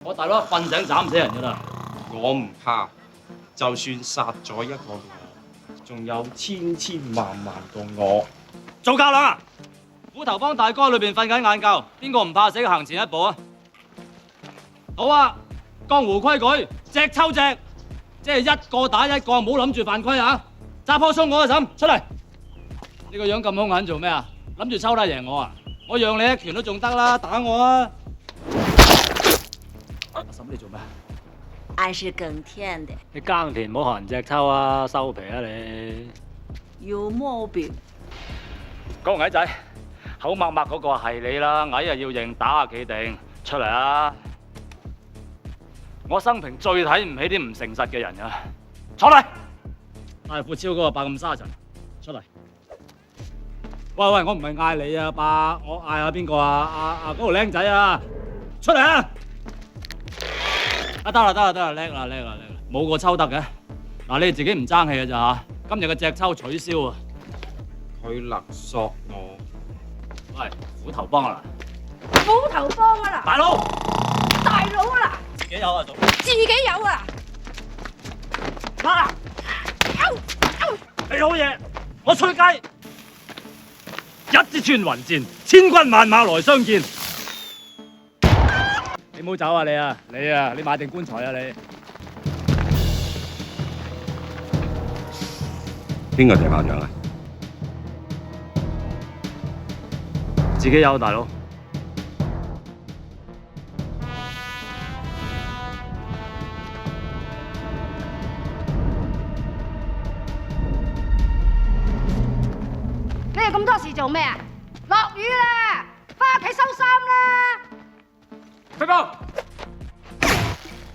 我大佬瞓醒斬死人㗎啦！我唔怕，就算殺咗一個我，仲有千千萬萬個我。做架梁啊！虎頭幫大哥裏邊瞓緊晏覺，邊個唔怕死行前一步啊？好啊！江湖規矩，隻抽隻，即係一個打一個，唔好諗住犯規啊！揸棵葱我啊嬸，出嚟！你個樣咁兇狠做咩啊？諗住抽得贏我啊？我讓你一拳都仲得啦，打我啊！阿嬸你做咩？俺是耕田的，你耕田唔好學人隻抽啊，收皮啊你！有毛病。嗰個矮仔，口默默嗰個係你啦，矮啊要認，打啊企定，出嚟啊！我生平最睇唔起啲唔誠實嘅人啊！坐嚟！大富超嗰個伯咁沙塵，出嚟！喂，我唔係嗌你啊，伯，我嗌下邊個啊？嗰個僆仔啊，出嚟啊！得啦，叻啦，冇個抽得嘅。嗱，你自己唔爭氣嘅咋嚇？今日嘅隻抽取消啊！佢勒索我，喂，虎頭幫啊！虎頭幫啊啦！大佬啊啦！自己有啊做。自己有啊！嗱，你好嘢！我出街，一支穿雲箭，千軍萬馬來相見。你唔好走啊你啊！你買定棺材啊你！邊個掟炮仗啊？自己有大佬。你哋咁多事做咩啊？落雨啦，翻屋企收衫啦！飛波。